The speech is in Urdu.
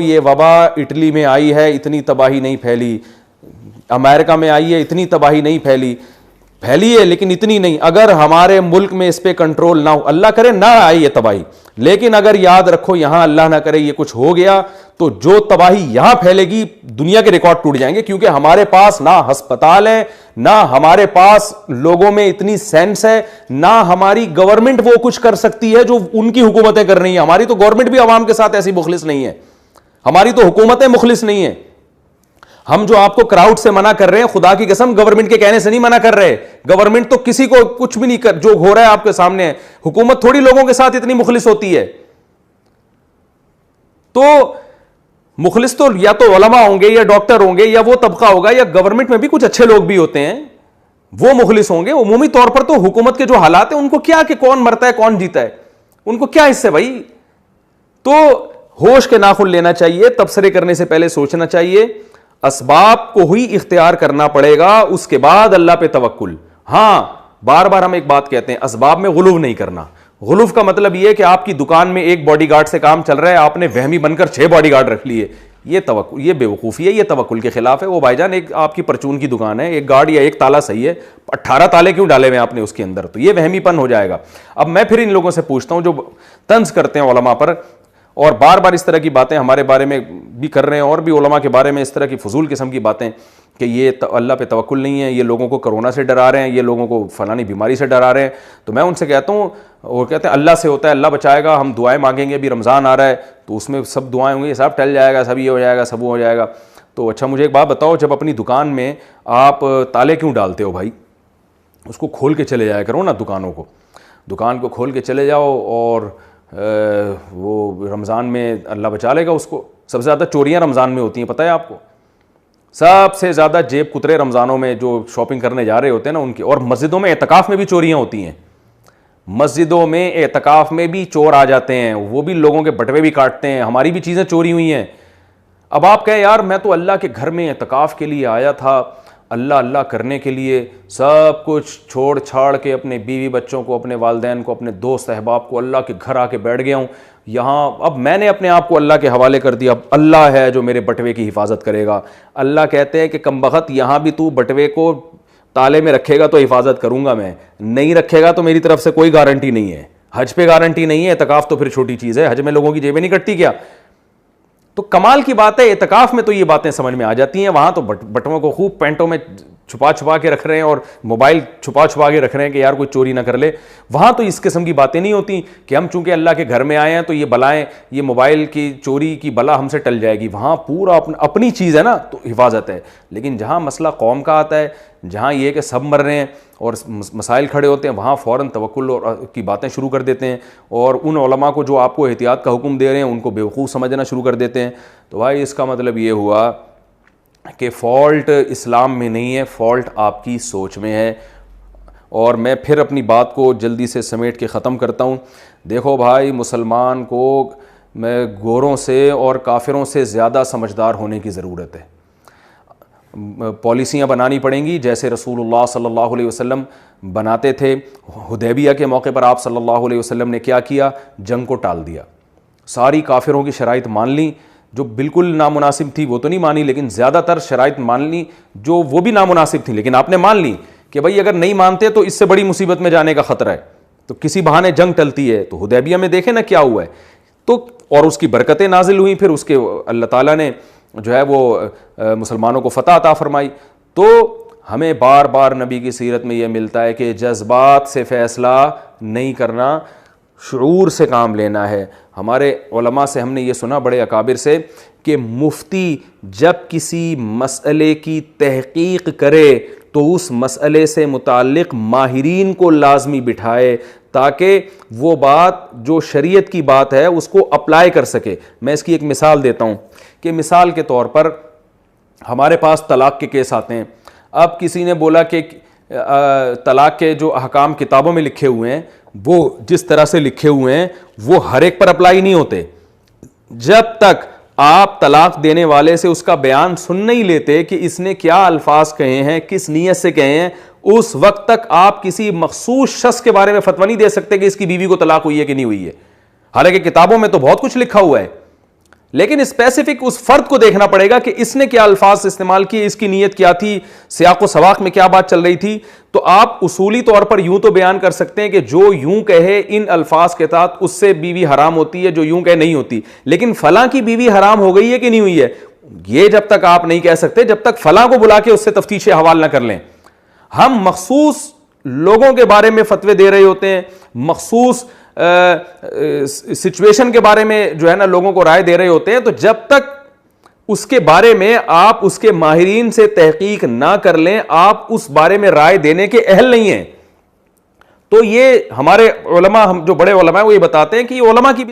یہ وبا اٹلی میں آئی ہے اتنی تباہی نہیں پھیلی, امریکہ میں آئی ہے اتنی تباہی نہیں پھیلی ہے لیکن اتنی نہیں. اگر ہمارے ملک میں اس پہ کنٹرول نہ ہو, اللہ کرے نہ آئے یہ تباہی, لیکن اگر یاد رکھو یہاں اللہ نہ کرے یہ کچھ ہو گیا تو جو تباہی یہاں پھیلے گی دنیا کے ریکارڈ ٹوٹ جائیں گے, کیونکہ ہمارے پاس نہ ہسپتال ہے, نہ ہمارے پاس لوگوں میں اتنی سینس ہے, نہ ہماری گورنمنٹ وہ کچھ کر سکتی ہے جو ان کی حکومتیں کر رہی ہیں. ہماری تو گورنمنٹ بھی عوام کے ساتھ ایسی مخلص نہیں ہے, ہماری تو حکومتیں مخلص نہیں ہیں. ہم جو آپ کو کراؤڈ سے منع کر رہے ہیں, خدا کی قسم گورنمنٹ کے کہنے سے نہیں منع کر رہے. گورنمنٹ تو کسی کو کچھ بھی نہیں کر, جو ہو رہا ہے آپ کے سامنے ہے. حکومت تھوڑی لوگوں کے ساتھ اتنی مخلص ہوتی ہے. تو مخلص تو یا تو علماء ہوں گے یا ڈاکٹر ہوں گے یا وہ طبقہ ہوگا, یا گورنمنٹ میں بھی کچھ اچھے لوگ بھی ہوتے ہیں, وہ مخلص ہوں گے. عمومی طور پر تو حکومت کے جو حالات ہیں ان کو کیا کہ کون مرتا ہے کون جیتا ہے, ان کو کیا اس سے بھائی. تو ہوش کے ناخن لینا چاہیے, تبصرے کرنے سے پہلے سوچنا چاہیے, اسباب کو ہی اختیار کرنا پڑے گا, اس کے بعد اللہ پہ توکل. ہاں بار بار ہم ایک بات کہتے ہیں, اسباب میں غلو نہیں کرنا. غلو کا مطلب یہ ہے کہ آپ کی دکان میں ایک باڈی گارڈ سے کام چل رہا ہے, آپ نے وہمی بن کر 6 باڈی گارڈ رکھ لیے, یہ توکل, یہ بے وقوفی ہے, یہ توکل کے خلاف ہے. وہ بھائی جان ایک آپ کی پرچون کی دکان ہے, ایک گارڈ یا ایک تالا صحیح ہے, 18 تالے کیوں ڈالے ہوئے آپ نے اس کے اندر, تو یہ وہمی پن ہو جائے گا. اب میں پھر ان لوگوں سے پوچھتا ہوں جو طنز کرتے ہیں علماء پر اور بار بار اس طرح کی باتیں ہمارے بارے میں بھی کر رہے ہیں, اور بھی علماء کے بارے میں اس طرح کی فضول قسم کی باتیں کہ یہ اللہ پہ توکل نہیں ہے, یہ لوگوں کو کرونا سے ڈرا رہے ہیں, یہ لوگوں کو فلانی بیماری سے ڈرا رہے ہیں. تو میں ان سے کہتا ہوں, وہ کہتے ہیں اللہ سے ہوتا ہے, اللہ بچائے گا, ہم دعائیں مانگیں گے, ابھی رمضان آ رہا ہے تو اس میں سب دعائیں ہوں گی, سب ٹل جائے گا, سب یہ ہو جائے گا, سب وہ ہو جائے گا. تو اچھا مجھے ایک بات بتاؤ, جب اپنی دکان میں آپ تالے کیوں ڈالتے ہو بھائی, اس کو کھول کے چلے جایا کرو نا, دکان کو کھول کے چلے جاؤ, اور وہ رمضان میں اللہ بچا لے گا اس کو. سب سے زیادہ چوریاں رمضان میں ہوتی ہیں, پتہ ہے آپ کو, سب سے زیادہ جیب کترے رمضانوں میں جو شاپنگ کرنے جا رہے ہوتے ہیں نا ان کی. اور مسجدوں میں اعتکاف میں بھی چوریاں ہوتی ہیں, مسجدوں میں اعتکاف میں بھی چور آ جاتے ہیں, وہ بھی لوگوں کے بٹوے بھی کاٹتے ہیں, ہماری بھی چیزیں چوری ہوئی ہیں. اب آپ کہیں یار میں تو اللہ کے گھر میں اعتکاف کے لیے آیا تھا, اللہ کرنے کے لیے سب کچھ چھوڑ چھاڑ کے اپنے بیوی بچوں کو, اپنے والدین کو, اپنے دوست احباب کو اللہ کے گھر آ کے بیٹھ گیا ہوں یہاں, اب میں نے اپنے آپ کو اللہ کے حوالے کر دیا, اب اللہ ہے جو میرے بٹوے کی حفاظت کرے گا. اللہ کہتے ہیں کہ کمبخت یہاں بھی تو بٹوے کو تالے میں رکھے گا تو حفاظت کروں گا میں, نہیں رکھے گا تو میری طرف سے کوئی گارنٹی نہیں ہے. حج پہ گارنٹی نہیں ہے, اعتکاف تو پھر چھوٹی چیز ہے, حج میں لوگوں کی جیبیں نہیں کٹتی کیا. تو کمال کی بات ہے, اعتکاف میں تو یہ باتیں سمجھ میں آ جاتی ہیں, وہاں تو بٹووں کو خوب پینٹوں میں چھپا کے رکھ رہے ہیں اور موبائل چھپا کے رکھ رہے ہیں کہ یار کوئی چوری نہ کر لے. وہاں تو اس قسم کی باتیں نہیں ہوتی کہ ہم چونکہ اللہ کے گھر میں آئے ہیں تو یہ بلائیں, یہ موبائل کی چوری کی بلا ہم سے ٹل جائے گی. وہاں پورا اپنی چیز ہے نا تو حفاظت ہے. لیکن جہاں مسئلہ قوم کا آتا ہے, جہاں یہ کہ سب مر رہے ہیں اور مسائل کھڑے ہوتے ہیں, وہاں فوراً توکل کی باتیں شروع کر دیتے ہیں, اور ان علماء کو جو آپ کو احتیاط کا حکم دے رہے ہیں ان کو بیوقوف سمجھنا شروع کر دیتے ہیں. تو بھائی اس کا مطلب یہ ہوا کہ فالٹ اسلام میں نہیں ہے, فالٹ آپ کی سوچ میں ہے. اور میں پھر اپنی بات کو جلدی سے سمیٹ کے ختم کرتا ہوں. دیکھو بھائی, مسلمان کو میں گوروں سے اور کافروں سے زیادہ سمجھدار ہونے کی ضرورت ہے. پالیسیاں بنانی پڑیں گی جیسے رسول اللہ صلی اللہ علیہ وسلم بناتے تھے. حدیبیہ کے موقع پر آپ صلی اللہ علیہ وسلم نے کیا کیا, جنگ کو ٹال دیا, ساری کافروں کی شرائط مان لیں, جو بالکل نامناسب تھی وہ تو نہیں مانی لیکن زیادہ تر شرائط مان لی جو وہ بھی نامناسب تھی, لیکن آپ نے مان لی کہ بھائی اگر نہیں مانتے تو اس سے بڑی مصیبت میں جانے کا خطرہ ہے, تو کسی بہانے جنگ ٹلتی ہے. تو حدیبیہ میں دیکھیں نا کیا ہوا ہے, تو اور اس کی برکتیں نازل ہوئیں, پھر اس کے اللہ تعالیٰ نے جو ہے وہ مسلمانوں کو فتح عطا فرمائی. تو ہمیں بار بار نبی کی سیرت میں یہ ملتا ہے کہ جذبات سے فیصلہ نہیں کرنا, شعور سے کام لینا ہے. ہمارے علماء سے ہم نے یہ سنا, بڑے اکابر سے, کہ مفتی جب کسی مسئلے کی تحقیق کرے تو اس مسئلے سے متعلق ماہرین کو لازمی بٹھائے تاکہ وہ بات جو شریعت کی بات ہے اس کو اپلائی کر سکے. میں اس کی ایک مثال دیتا ہوں کہ مثال کے طور پر ہمارے پاس طلاق کے کیس آتے ہیں. اب کسی نے بولا کہ طلاق کے جو احکام کتابوں میں لکھے ہوئے ہیں وہ جس طرح سے لکھے ہوئے ہیں وہ ہر ایک پر اپلائی نہیں ہوتے. جب تک آپ طلاق دینے والے سے اس کا بیان سن نہیں لیتے کہ اس نے کیا الفاظ کہے ہیں, کس نیت سے کہے ہیں, اس وقت تک آپ کسی مخصوص شخص کے بارے میں فتویٰ نہیں دے سکتے کہ اس کی بیوی کو طلاق ہوئی ہے کہ نہیں ہوئی ہے. حالانکہ کتابوں میں تو بہت کچھ لکھا ہوا ہے, لیکن اسپیسیفک اس فرد کو دیکھنا پڑے گا کہ اس نے کیا الفاظ استعمال کیے, اس کی نیت کیا تھی, سیاق و سباق میں کیا بات چل رہی تھی. تو آپ اصولی طور پر یوں تو بیان کر سکتے ہیں کہ جو یوں کہے ان الفاظ کے تحت اس سے بیوی حرام ہوتی ہے, جو یوں کہے نہیں ہوتی, لیکن فلاں کی بیوی حرام ہو گئی ہے کہ نہیں ہوئی ہے, یہ جب تک آپ نہیں کہہ سکتے جب تک فلاں کو بلا کے اس سے تفتیش حوال نہ کر لیں. ہم مخصوص لوگوں کے بارے میں فتوے دے رہے ہوتے ہیں, مخصوص سچویشن کے بارے میں جو ہے نا لوگوں کو رائے دے رہے ہوتے ہیں, تو جب تک اس کے بارے میں آپ اس کے ماہرین سے تحقیق نہ کر لیں آپ اس بارے میں رائے دینے کے اہل نہیں ہیں. تو یہ ہمارے علماء, ہم جو بڑے علماء ہیں وہ یہ بتاتے ہیں کہ یہ علماء کی